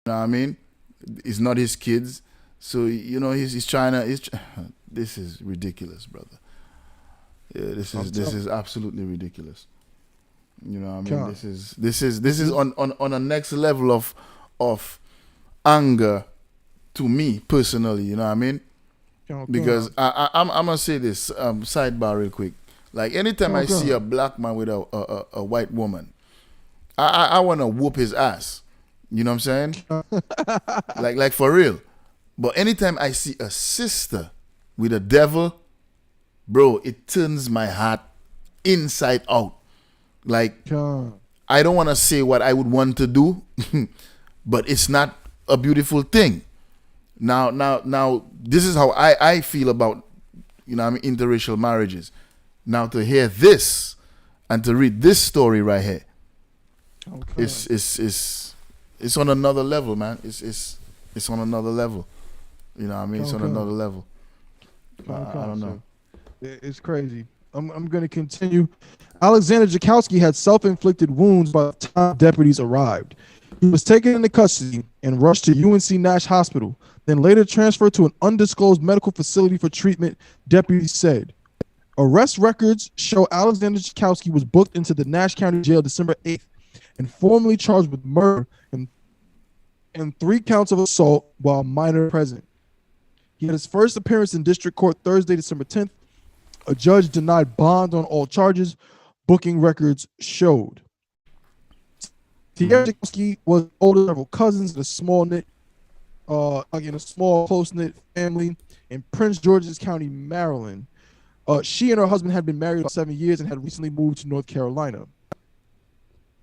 know what I mean? It's not his kids. So, he's trying to, this is ridiculous, brother. Yeah, this is absolutely ridiculous. You know what I mean? Con. This is on a next level of anger to me personally, you know what I mean? Because Con. I'm gonna say this sidebar real quick. Like anytime I see a black man with a white woman, I wanna whoop his ass. You know what I'm saying? Like for real. But anytime I see a sister with a devil, bro, it turns my heart inside out. Like Con. I don't want to say what I would want to do, but it's not a beautiful thing. Now, this is how I feel about interracial marriages. Now to hear this and to read this story right here, Okay. it's on another level, man. It's on another level. You know what I mean? It's on another level. I don't know. It's crazy. I'm going to continue. Alexander Jakowski had self-inflicted wounds by the time deputies arrived. He was taken into custody and rushed to UNC Nash Hospital, then later transferred to an undisclosed medical facility for treatment, deputies said. Arrest records show Alexander Jakowski was booked into the Nash County Jail December 8th and formally charged with murder and 3 counts of assault while minor present. He had his first appearance in district court Thursday, December 10th. A judge denied bond on all charges, booking records showed. Tierra Jakowski was older than several cousins in a small close-knit family in Prince George's County, Maryland. She and her husband had been married for 7 years and had recently moved to North Carolina.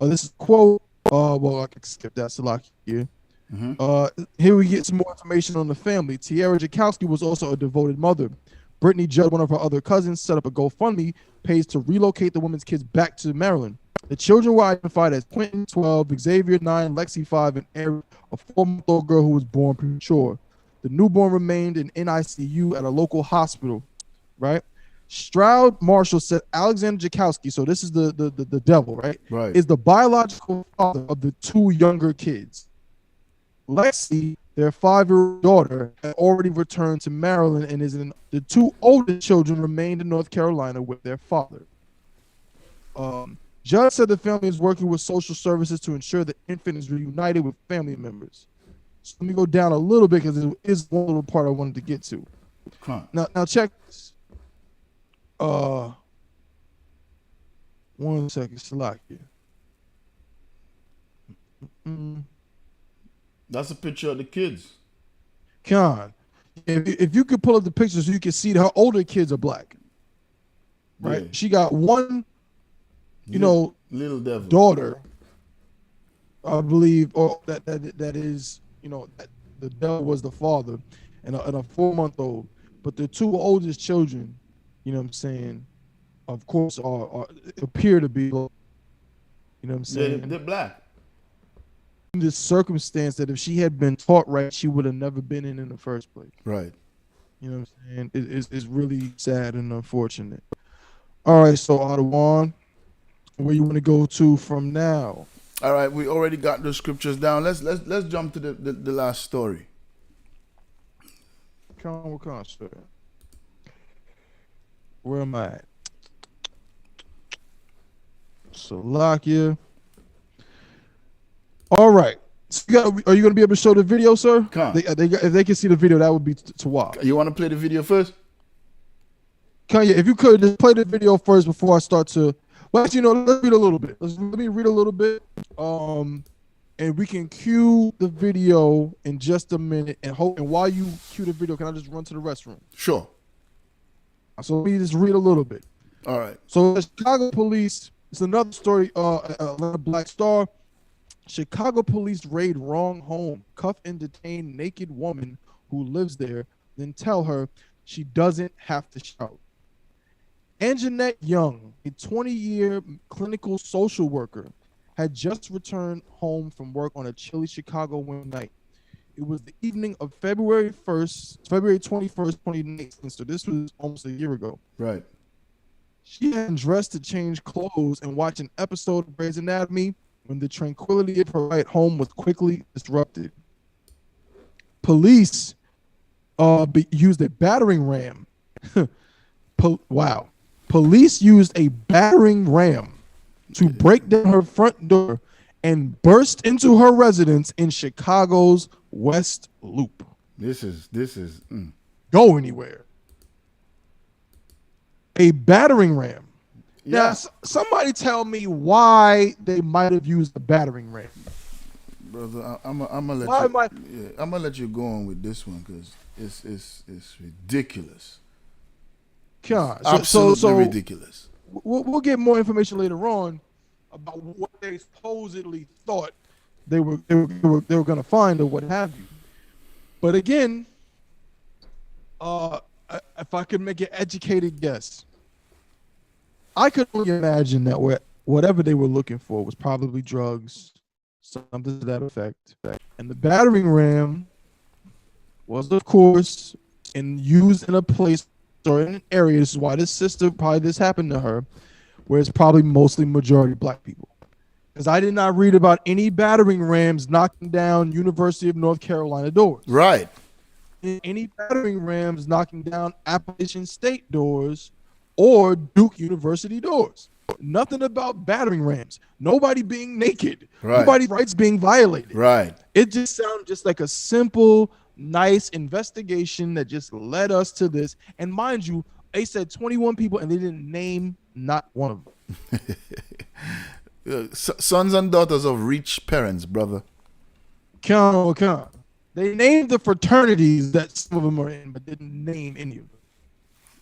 This is a quote. Well, I can skip that, Salaki here. Here we get some more information on the family. Tierra Jakowski was also a devoted mother. Brittany Judd, one of her other cousins, set up a GoFundMe page to relocate the woman's kids back to Maryland. The children were identified as Quentin, 12, Xavier, 9, Lexi, 5, and Eric, a 4-month-old girl who was born premature. The newborn remained in NICU at a local hospital, right? Stroud Marshall said Alexander Jakowski, so this is the devil, right? Right. Is the biological father of the 2 younger kids. Lexi, their 5-year-old daughter, had already returned to Maryland and the 2 oldest children remained in North Carolina with their father. Judge said the family is working with social services to ensure the infant is reunited with family members. So let me go down a little bit because it is one little part I wanted to get to. Now check this. 1 second, Salakia. That's a picture of the kids. Con, if you could pull up the pictures so you can see that her older kids are black. Right? Yeah. She got one, little devil daughter, I believe, or that is, that the devil was the father, and a 4-month-old. But the 2 oldest children, you know what I'm saying, of course, are appear to be, you know what I'm saying? They're black. This circumstance that if she had been taught right, she would have never been in the first place. Right. You know what I'm saying? It's really sad and unfortunate. All right, so Adawan, where you want to go to from now? All right, we already got the scriptures down. Let's jump to the last story. What kind of story? Where am I at? Salakia. All right. So are you going to be able to show the video, sir? If they can see the video, that would be to watch. You want to play the video first? Kanye, if you could just play the video first before I start to. Well, actually, let's read a little bit. Let me read a little bit. And we can cue the video in just a minute. And while you cue the video, can I just run to the restroom? Sure. So let me just read a little bit. All right. So the Chicago police. It's another story. Black Star. Chicago police raid wrong home, cuff and detain naked woman who lives there, then tell her she doesn't have to shout. Anjanette Young, a 20-year clinical social worker, had just returned home from work on a chilly Chicago winter night. It was the evening of February 21st, 2019, so this was almost a year ago. Right. She had dressed to change clothes and watch an episode of Grey's Anatomy when the tranquility of her ride home was quickly disrupted. police used a battering ram. Wow. Police used a battering ram to break down her front door and burst into her residence in Chicago's West Loop. This is Go anywhere. A battering ram. Yeah. Now, somebody tell me why they might have used a battering ram. Brother, I'm gonna let I'm gonna let you go on with this one because it's ridiculous. God, Absolutely ridiculous. We'll get more information later on about what they supposedly thought they were going to find or what have you. But again, if I could make an educated guess, I could only imagine that whatever they were looking for was probably drugs, something to that effect. And the battering ram was, of course, used in a place or in an area. This is why this happened to her, where it's probably mostly majority black people. Because I did not read about any battering rams knocking down University of North Carolina doors. Right. Any battering rams knocking down Appalachian State doors or Duke University doors. Nothing about battering rams. Nobody being naked. Right. Nobody's rights being violated. Right. It just sounded just like a simple, nice investigation that just led us to this. And mind you, they said 21 people and they didn't name not one of them. Sons and daughters of rich parents, brother. Come. They named the fraternities that some of them are in, but didn't name any of them.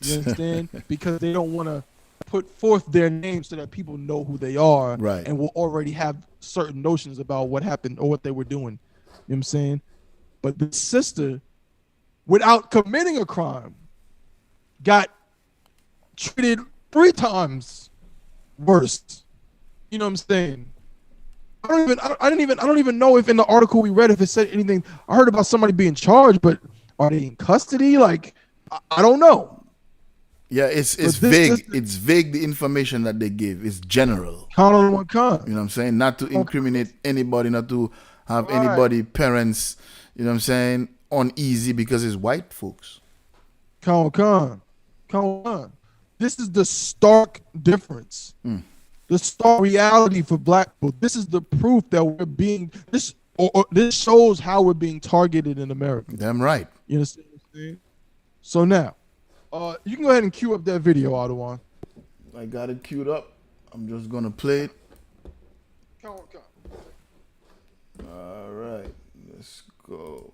You understand? Because they don't want to put forth their names so that people know who they are, right, and will already have certain notions about what happened or what they were doing. You know what I'm saying? But the sister, without committing a crime, got treated 3 times worse. You know what I'm saying? I don't even know if in the article we read if it said anything. I heard about somebody being charged, but are they in custody? Like, I don't know. Yeah, it's vague. It's vague, the information that they give. It's general. Count on one count. You know what I'm saying? Not to incriminate anybody, not to have anybody, parents, you know what I'm saying, uneasy because it's white folks. Count on. This is the stark difference. The stark reality for black people. This is the proof that we're being, this shows how we're being targeted in America. Damn right. You understand what I'm saying? So now, you can go ahead and cue up that video, Audouin. I got it queued up. I'm just gonna play it. Come. All right, let's go.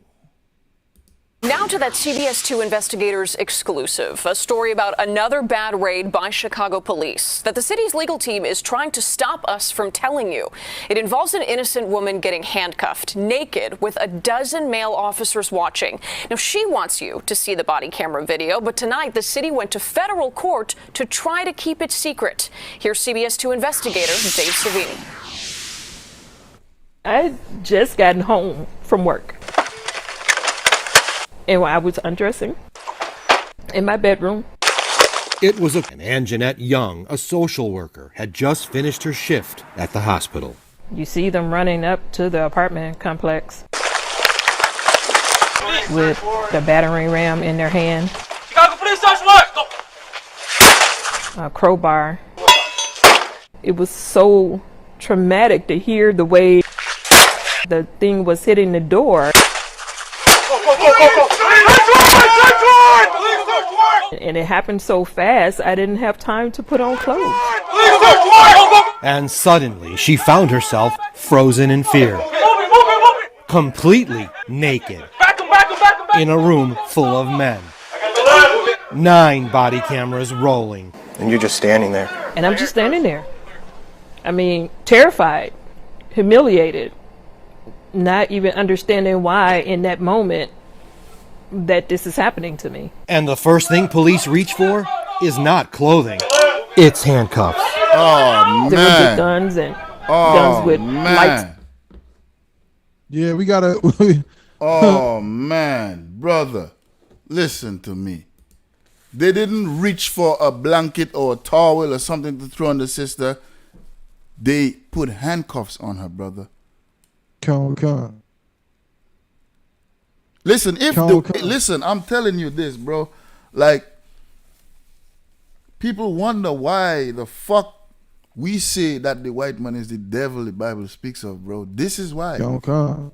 Now to that CBS 2 investigators exclusive, a story about another bad raid by Chicago police that the city's legal team is trying to stop us from telling you. It involves an innocent woman getting handcuffed, naked, with a dozen male officers watching. Now, she wants you to see the body camera video, but tonight the city went to federal court to try to keep it secret. Here's CBS 2 investigator Dave Savini. I had just gotten home from work. And while I was undressing in my bedroom. It was and Anjanette Young, a social worker, had just finished her shift at the hospital. You see them running up to the apartment complex with the battering ram in their hand. Chicago Police Search Warrant! Go! A crowbar. It was so traumatic to hear the way the thing was hitting the door. Go! And it happened so fast, I didn't have time to put on clothes. And suddenly, she found herself frozen in fear. Completely naked. In a room full of men. 9 body cameras rolling. And you're just standing there. And I'm just standing there. I mean, terrified, humiliated, not even understanding why in that moment that this is happening to me. And the first thing police reach for is not clothing. It's handcuffs. Oh, There man. were guns and guns with lights. Yeah, we gotta. Oh, man. Brother, listen to me. They didn't reach for a blanket or a towel or something to throw on the sister. They put handcuffs on her, brother. Come. Listen, Come. listen, I'm telling you this, bro. Like, people wonder why the fuck we say that the white man is the devil the Bible speaks of, bro. This is why. Come.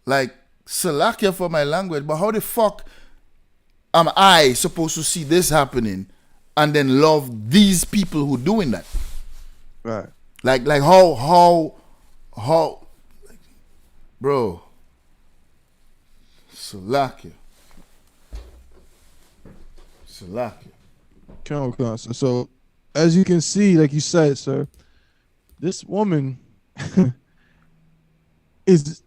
Like, Salakia for my language, but how the fuck am I supposed to see this happening and then love these people who doing that? Right. Like how, like, bro. Salakia. Come. So, as you can see, like you said, sir, this woman is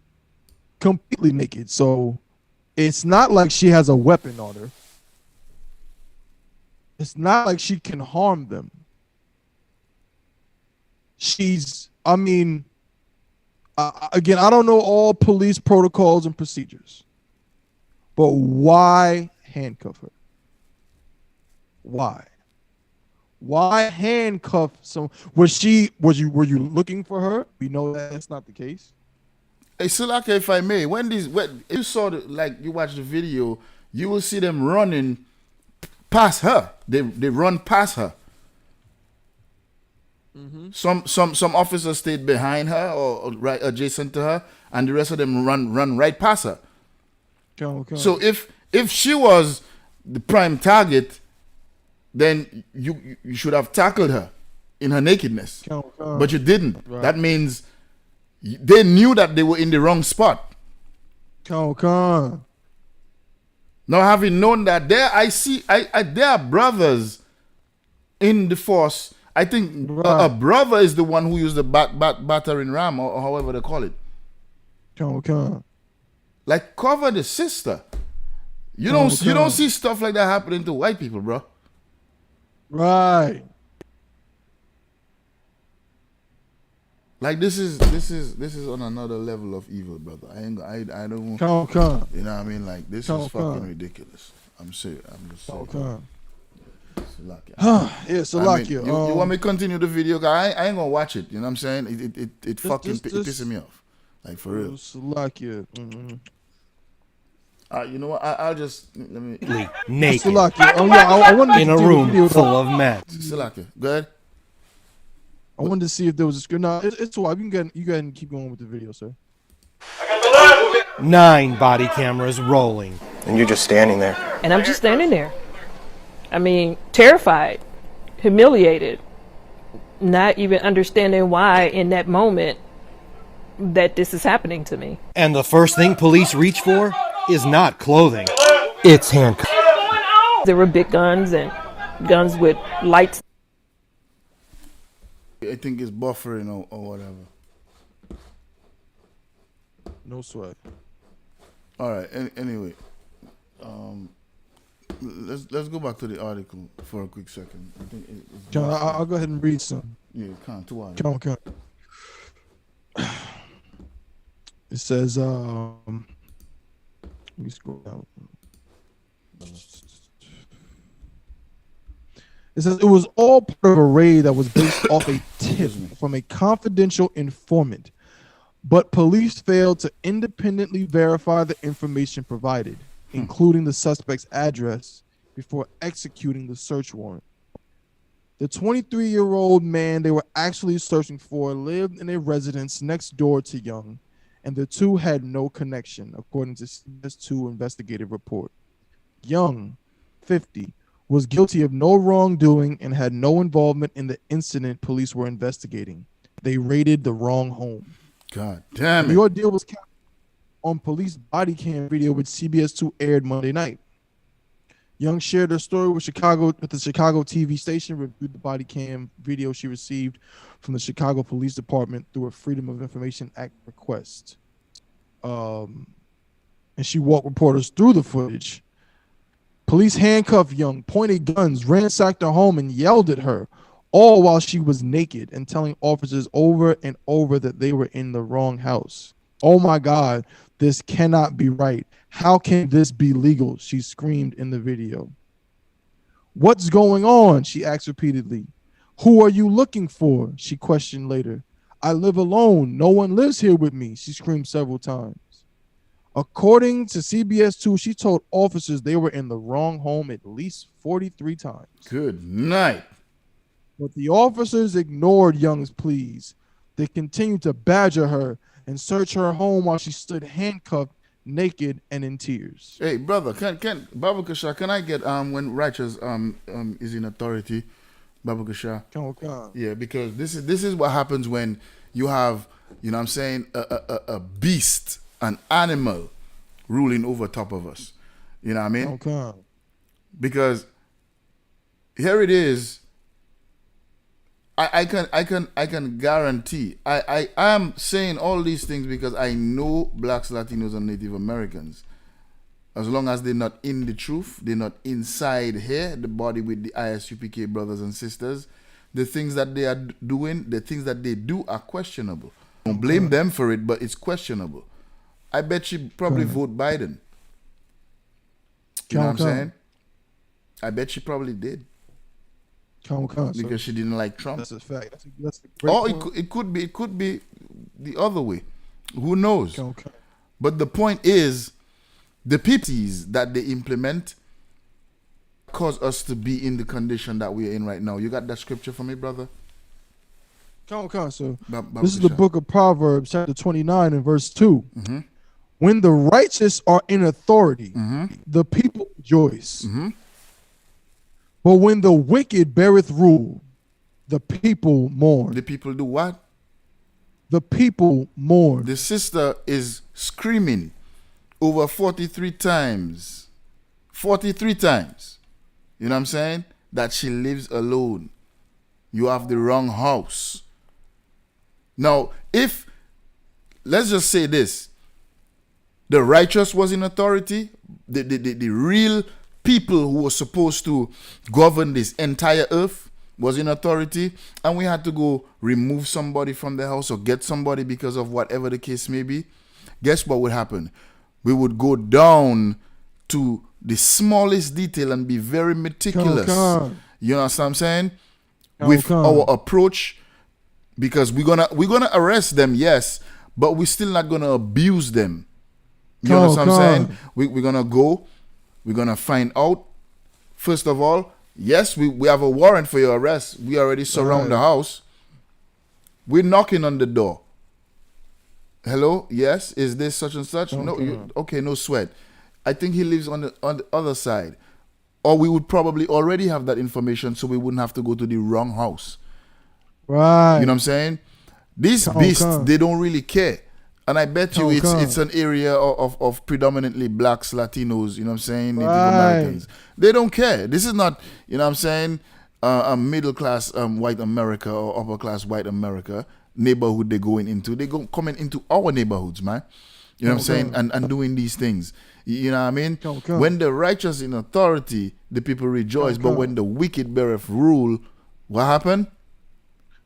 completely naked. So, it's not like she has a weapon on her. It's not like she can harm them. Again, I don't know all police protocols and procedures, but why handcuff her? Why handcuff some? Were you looking for her? We know that's not the case. Hey, Salaka, if I may, when you saw you watch the video, you will see them running past her. They run past her. Mm-hmm. Some officers stayed behind her or right adjacent to her, and the rest of them run right past her. Okay. So if she was the prime target, then you should have tackled her in her nakedness, but you didn't. Right. That means they knew that they were in the wrong spot. Now, having known that, there are brothers in the force. I think a brother is the one who used the battering ram or however they call it. Like, cover the sister. You don't see stuff like that happening to white people, bro. Right. Like, this is on another level of evil, brother. I don't. Come. You know what I mean? Like, this is fucking ridiculous. I'm serious. I'm just saying. Yeah, Salakia. You want me to continue the video? I ain't gonna watch it. You know what I'm saying? It fucking pisses me off. Like, for real. Salakia. Mm-hmm. You know what? I'll just let me. Naked. Salakia. I wanted to in a room full of men. Salakia, go ahead. I wanted to see if there was a script. No, it's all right. You go ahead and keep going with the video, sir. 9 body cameras rolling. And you're just standing there. And I'm just standing there. I mean, terrified, humiliated, not even understanding why in that moment that this is happening to me. And the first thing police reach for is not clothing. It's handcuffs. There were big guns and guns with lights. I think it's buffering or whatever. No sweat. All right. Anyway, let's go back to the article for a quick second. I think I'll go ahead and read some. Yeah, two articles. Come. It says, let me scroll down. It says it was all part of a raid that was based off a tip from a confidential informant, but police failed to independently verify the information provided, including the suspect's address, before executing the search warrant. The 23-year-old man they were actually searching for lived in a residence next door to Young, and the two had no connection, according to CBS2 investigative report. Young, 50, was guilty of no wrongdoing and had no involvement in the incident police were investigating. They raided the wrong home. God damn it. The ordeal was captured on police body cam video, which CBS2 aired Monday night. Young shared her story with the Chicago TV station, reviewed the body cam video she received from the Chicago Police Department through a Freedom of Information Act request. And she walked reporters through the footage. Police handcuffed Young, pointed guns, ransacked her home, and yelled at her, all while she was naked and telling officers over and over that they were in the wrong house. Oh my God, this cannot be right. How can this be legal? She screamed in the video. What's going on? She asked repeatedly. Who are you looking for? She questioned later. I live alone. No one lives here with me, she screamed several times. According to CBS2, she told officers they were in the wrong home at least 43 times. Good night. But the officers ignored Young's pleas. They continued to badger her and search her home while she stood handcuffed, naked, and in tears. Hey, brother, can Baba Kasha, can I get when righteous is in authority, Baba Kasha? Come. Yeah, because this is what happens when you have, you know what I'm saying, a beast, an animal ruling over top of us. You know what I mean? Come. Because here it is. I can guarantee. I am saying all these things because I know blacks, Latinos, and Native Americans. As long as they're not in the truth, they're not inside here, the body with the ISUPK brothers and sisters, the things that they are doing, the things that they do are questionable. Don't blame them for it, but it's questionable. I bet she probably vote Biden. You know what I'm saying? I bet she probably did. Because she didn't like Trump. That's a fact. That's a great point. It could be the other way. Who knows? But the point is, the PPs that they implement cause us to be in the condition that we're in right now. You got that scripture for me, brother? So this is the book of Proverbs, chapter 29 and verse 2. Mm-hmm. When the righteous are in authority, Mm-hmm. the people rejoice. Mm-hmm. But when the wicked beareth rule, the people mourn. The people do what? The people mourn. The sister is screaming over 43 times. 43 times. You know what I'm saying? That she lives alone. You have the wrong house. Now, if, let's just say this, the righteous was in authority, the real people who were supposed to govern this entire earth was in authority, and we had to go remove somebody from the house or get somebody because of whatever the case may be, guess what would happen? We would go down to the smallest detail and be very meticulous. You know what I'm saying? With our approach, because we're gonna arrest them, yes, but we're still not gonna abuse them. You know what I'm saying? We're gonna go, we're gonna find out. First of all, yes, we have a warrant for your arrest. We already surround the house. We're knocking on the door. Hello, yes, is this such and such? No, okay, no sweat. I think he lives on the other side. Or we would probably already have that information, so we wouldn't have to go to the wrong house. Right. You know what I'm saying? These beasts, they don't really care. And I bet you it's an area of predominantly blacks, Latinos, you know what I'm saying, Native Americans. They don't care. This is not, you know what I'm saying, a middle class white America or upper class white America neighborhood they're going into. They go coming into our neighborhoods, man. You know what I'm saying? And doing these things. You know what I mean? When the righteous in authority, the people rejoice. But when the wicked beareth rule, what happened?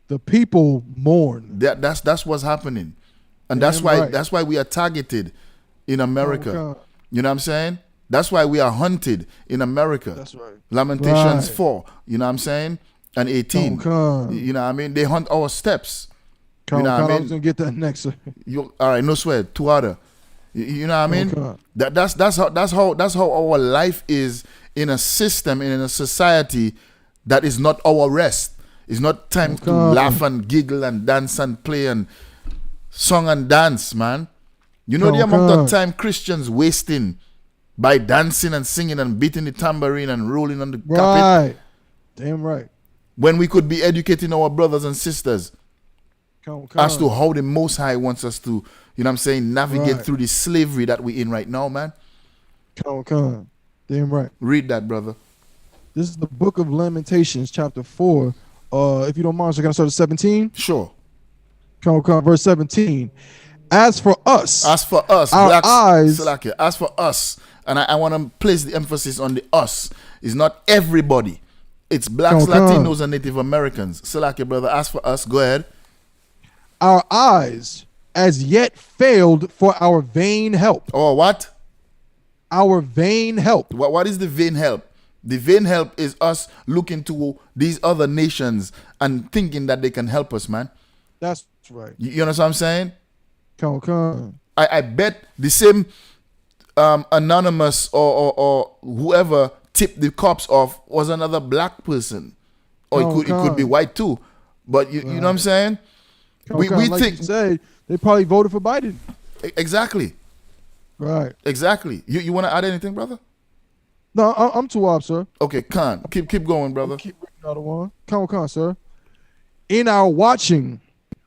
The people mourn. That's what's happening. And that's why we are targeted in America. You know what I'm saying? That's why we are hunted in America. That's right. Lamentations 4, you know what I'm saying? And 18. You know what I mean? They hunt our steps. You know what I mean? I was gonna get that next. All right, no sweat. 2 other. You know what I mean? That's how our life is in a system, in a society that is not our rest. It's not time to laugh and giggle and dance and play and song and dance, man. You know the amount of time Christians wasting by dancing and singing and beating the tambourine and rolling on the carpet. Damn right. When we could be educating our brothers and sisters as to how the Most High wants us to, you know what I'm saying, navigate through the slavery that we're in right now, man. Damn right. Read that, brother. This is the book of Lamentations, chapter 4. If you don't mind, so can I start at 17? Sure. Verse 17. As for us, our blacks, eyes. As for us, and I want to place the emphasis on the us. It's not everybody. It's blacks, Latinos, and Native Americans. Salakia, brother. As for us, go ahead. Our eyes as yet failed for our vain help. Oh, what? Our vain help. What is the vain help? The vain help is us looking to these other nations and thinking that they can help us, man. That's right. You know what I'm saying? Come. I bet the same anonymous or whoever tipped the cops off was another black person, or it could be white too. But you know what I'm saying? We like think you say they probably voted for Biden. Exactly. Right. Exactly. You want to add anything, brother? No, I'm too up, sir. Okay, Khan. Keep going, brother. Keep reading another one. Khan, sir. In our watching,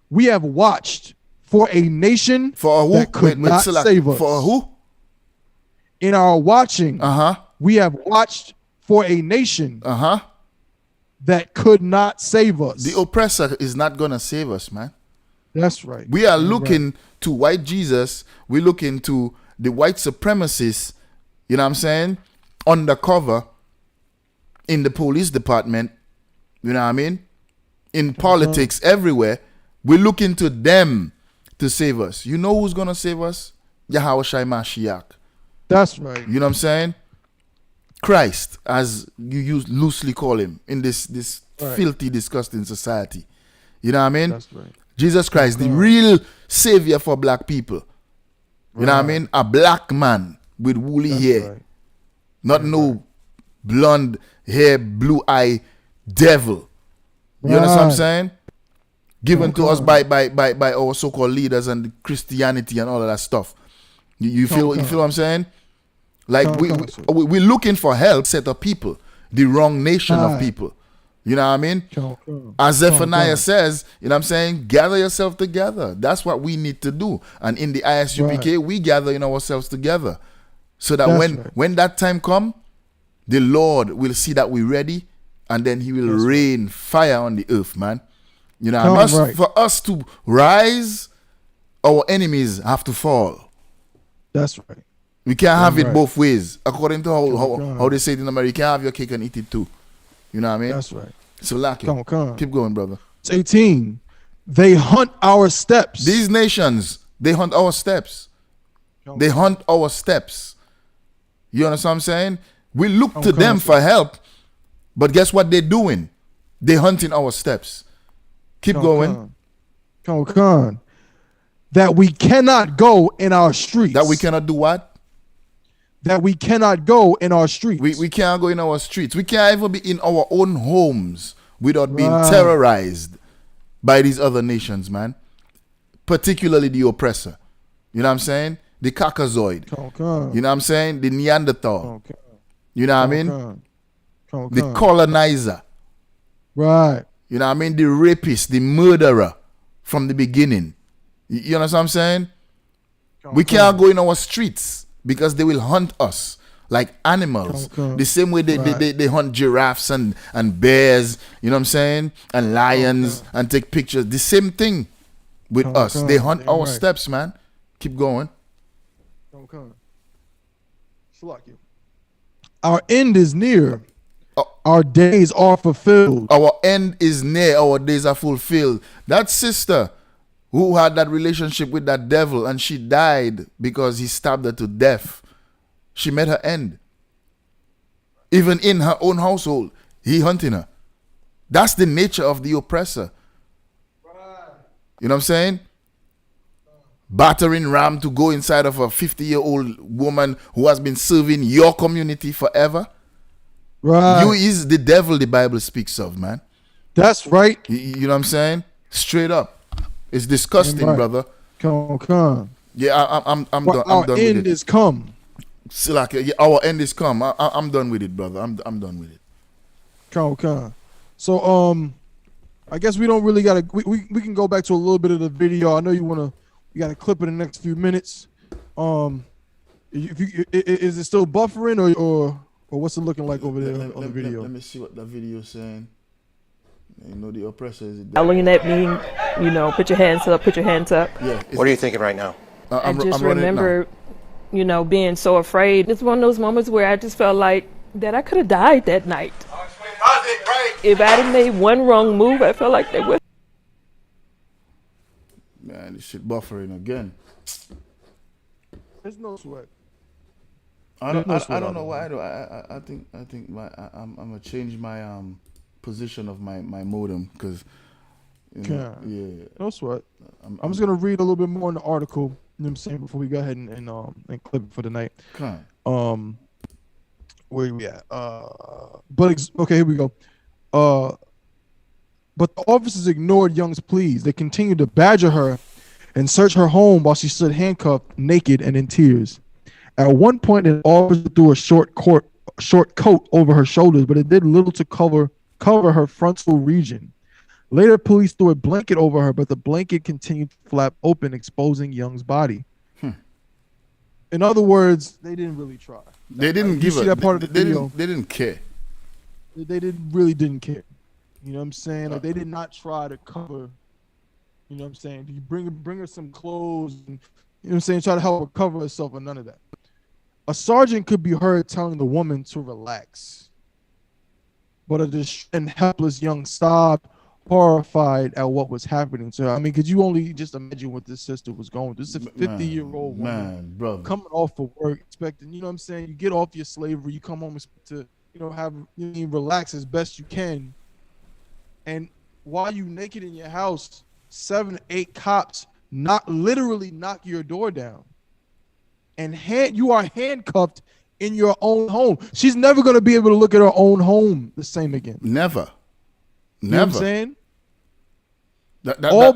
we have watched for a nation For who? that could not save us. For who? In our watching, we have watched for a nation that could not save us. The oppressor is not gonna save us, man. That's right. We are looking to white Jesus. We're looking to the white supremacists, you know what I'm saying, undercover in the police department, you know what I mean, in politics, everywhere. We're looking to them to save us. You know who's going to save us? Yahweh Shai Mashiach. That's right. You know what I'm saying? Christ, as you loosely call him in this filthy, disgusting society. You know what I mean? That's right. Jesus Christ, the real savior for black people. You know what I mean? A black man with woolly hair. Right. Not no blonde hair, blue eye devil. You understand what I'm saying? Given to us by our so-called leaders and Christianity and all of that stuff. You feel what I'm saying? Like we're looking for help, set of people, the wrong nation of people. You know what I mean? As Zephaniah says, you know what I'm saying? Gather yourself together. That's what we need to do. And in the ISUPK, we gather in ourselves together. So that when that time come, the Lord will see that we're ready, and then he will rain fire on the earth, man. You know, for us to rise, our enemies have to fall. That's right. We can't have it both ways. According to how they say it in America, you can't have your cake and eat it too. You know what I mean? That's right. So keep going, brother. It's 18. They hunt our steps. These nations, they hunt our steps. They hunt our steps. You understand what I'm saying? We look to them for help, but guess what they're doing? They're hunting our steps. Keep going. That we cannot go in our streets. That we cannot do what? That we cannot go in our streets. We can't go in our streets. We can't even be in our own homes without being terrorized by these other nations, man. Particularly the oppressor. You know what I'm saying? The Caucasoid. You know what I'm saying? The Neanderthal. You know what I mean? The colonizer. Right. You know what I mean? The rapist, the murderer from the beginning. You understand what I'm saying? We can't go in our streets because they will hunt us like animals. The same way they hunt giraffes and bears, you know what I'm saying? And lions and take pictures. The same thing with us. They hunt our steps, man. Keep going. Our end is near. Our days are fulfilled. Our end is near. Our days are fulfilled. That sister who had that relationship with that devil and she died because he stabbed her to death, she met her end. Even in her own household, he hunting her. That's the nature of the oppressor. You know what I'm saying? Battering ram to go inside of a 50-year-old woman who has been serving your community forever. Right. You is the devil the Bible speaks of, man. That's right. You know what I'm saying? Straight up. It's disgusting, brother. Come. Yeah, I'm done. I'm done with it. Our end is come. Our end is come. I'm done with it, brother. I'm done with it. Come. So I guess we don't really gotta. We can go back to a little bit of the video. I know you gotta clip it in the next few minutes. Is it still buffering or what's it looking like over there on the video? Let me see what the video is saying. You know, the oppressor is looking at me, you know, put your hands up, put your hands up. Yeah. What are you thinking right now? I just remember, you know, being so afraid. It's one of those moments where I just felt like that I could have died that night. If I didn't make one wrong move, I felt like they would. Man, this shit buffering again. There's no sweat. I don't know why though. I think I'm gonna change my position of my modem because no sweat. I'm just gonna read a little bit more in the article what I'm saying? Before we go ahead and clip it for the night. Come on. Where we at? Okay, here we go. But the officers ignored Young's pleas. They continued to badger her and search her home while she stood handcuffed, naked, and in tears. At one point, an officer threw a short coat over her shoulders, but it did little to cover her frontal region. Later, police threw a blanket over her, but the blanket continued to flap open, exposing Young's body. In other words, they didn't really try. They didn't give that part of the video. They didn't care. They didn't care. You know what I'm saying? Like, they did not try to cover. You know what I'm saying? You bring her some clothes, and, you know what I'm saying? Try to help her cover herself, or none of that. A sergeant could be heard telling the woman to relax, but a distressed and helpless Young sobbed, horrified at what was happening to her. I mean, could you only just imagine what this sister was going through? This is a 50-year-old woman brother, coming off of work, expecting, you know what I'm saying? You get off your slavery, you come home to, you know, relax as best you can. And while you naked in your house, 7, 8 cops literally knock your door down. And you are handcuffed in your own home. She's never going to be able to look at her own home the same again. Never. You know what I'm saying?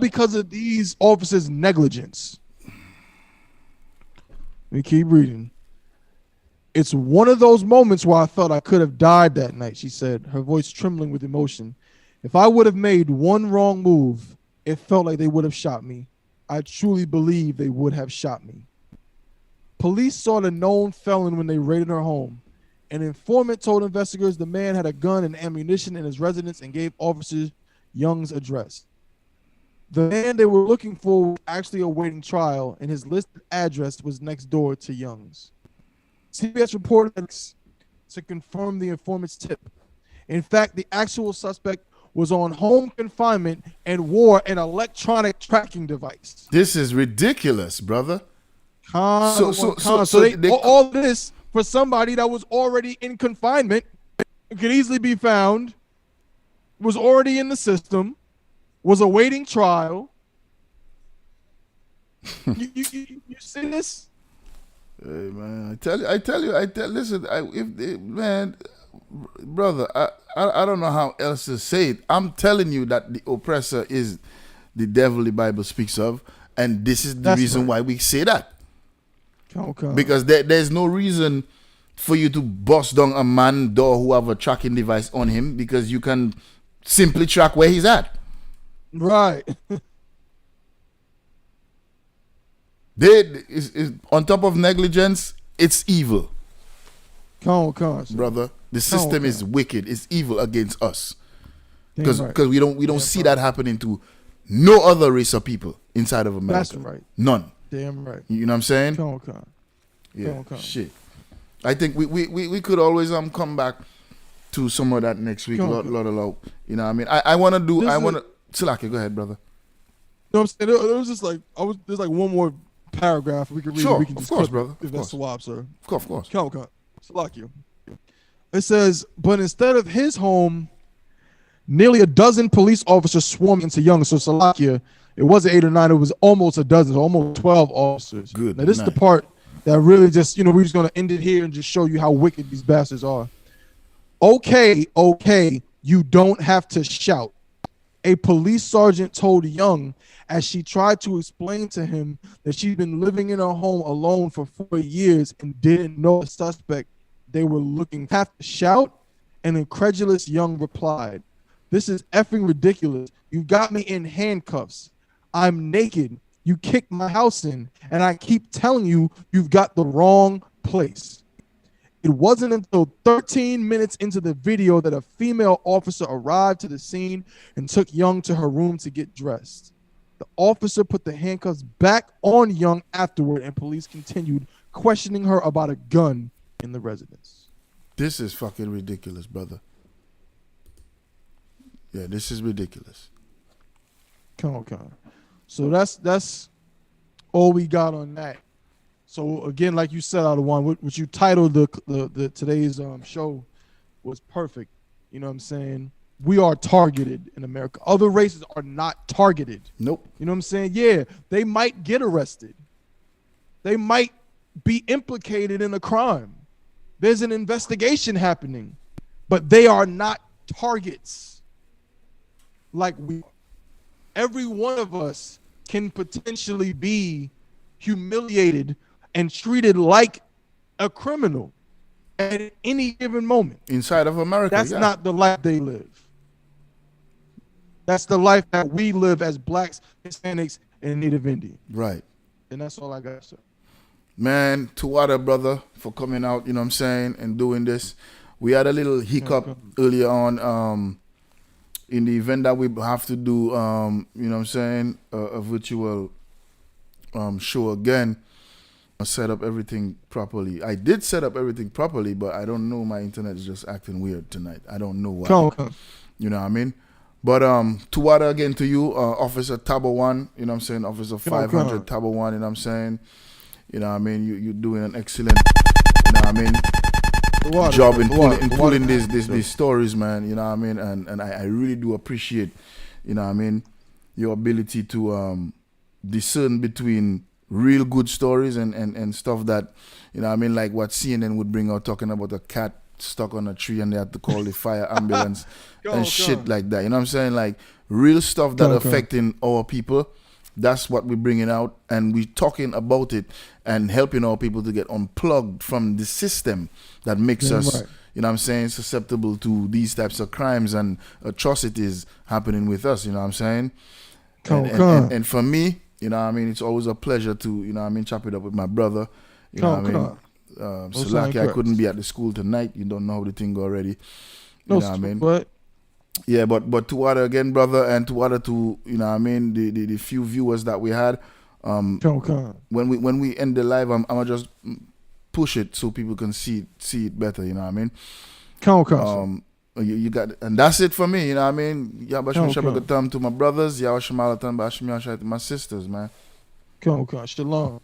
Because of these officers' negligence. Let me keep reading. It's one of those moments where I felt I could have died that night, she said, her voice trembling with emotion. If I would have made one wrong move, it felt like they would have shot me. I truly believe they would have shot me. Police saw the known felon when they raided her home. An informant told investigators the man had a gun and ammunition in his residence and gave officers Young's address. The man they were looking for was actually awaiting trial, and his listed address was next door to Young's. CBS reported to confirm the informant's tip. In fact, the actual suspect was on home confinement and wore an electronic tracking device. This is ridiculous, brother. So all this for somebody that was already in confinement, could easily be found, was already in the system, was awaiting trial. you see this? Hey, man, listen, man, brother, I don't know how else to say it. I'm telling you that the oppressor is the devil the Bible speaks of, and this is the reason why we say that. Okay. Because there's no reason for you to bust down a man's door who have a tracking device on him, because you can simply track where he's at. Right. On top of negligence, it's evil. Come on, brother. The system is wicked. It's evil against us. Because we don't see that happening to no other race of people inside of America. That's right. None. Damn right. You know what I'm saying? Yeah. Shit. I think we could always come back to some of that next week. Lot, you know what I mean? I want to do. Silaki, go ahead, brother. No, I'm saying it was just like there's like one more paragraph we can read. Sure, We can of just course, clip brother. If that's swap, sir. Of course. Silaki. It says, but instead of his home, nearly a dozen police officers swarmed into Young. So Salakia, it wasn't 8 or 9, it was almost a dozen, almost 12 officers. Good. Now this is the part that really just, we're just gonna end it here and just show you how wicked these bastards are. Okay, you don't have to shout. A police sergeant told Young as she tried to explain to him that she'd been living in her home alone for 4 years and didn't know a suspect they were looking. Have to shout? An incredulous Young replied, "This is effing ridiculous. You got me in handcuffs. I'm naked. You kicked my house in, and I keep telling you you've got the wrong place." It wasn't until 13 minutes into the video that a female officer arrived to the scene and took Young to her room to get dressed. The officer put the handcuffs back on Young afterward, and police continued questioning her about a gun in the residence. This is fucking ridiculous, brother. Yeah, this is ridiculous. Come on. So that's all we got on that. So again, like you said, out of one, what you titled the today's show was perfect. You know what I'm saying? We are targeted in America. Other races are not targeted. Nope. You know what I'm saying? Yeah, they might get arrested. They might be implicated in a crime. There's an investigation happening, but they are not targets like we are. Every one of us can potentially be humiliated and treated like a criminal at any given moment. Inside of America, That's not the life they live. That's the life that we live as blacks, Hispanics, and Native Indian. Right. And that's all I got to say. Man, Tuwada, brother, for coming out, you know what I'm saying, and doing this. We had a little hiccup earlier on in the event that we have to do, you know what I'm saying, a virtual show again. I set up everything properly. I did set up everything properly, but I don't know, my internet is just acting weird tonight. I don't know why. You know what I mean? But Tuwada again to you, Officer Tabo 1, you know what I'm saying, Officer 500 Tabo 1, you know what I'm saying? You know what I mean? You're doing an excellent, you know what I mean, job in pulling these stories, man, you know what I mean? And I really do appreciate, you know what I mean, your ability to discern between real good stories and stuff that, you know what I mean, like what CNN would bring out talking about a cat stuck on a tree and they had to call the fire ambulance shit like that. You know what I'm saying? Like real stuff that affecting our people. That's what we're bringing out, and we're talking about it and helping our people to get unplugged from the system that makes us, you know what I'm saying, susceptible to these types of crimes and atrocities happening with us, you know what I'm saying? And for me, you know what I mean, it's always a pleasure to, you know what I mean, chop it up with my brother, you know what I mean? Salaki, I couldn't be at the school tonight. You don't know how the thing go already. You know what I mean? But yeah, but Tuwada again, brother, and Tuwada to, you know what I mean, the few viewers that we had. When we end the live, I'm gonna just push it so people can see it better, you know what I mean? You got, and that's it for me, you know what I mean? To my brothers, to my sisters, man. Shalom.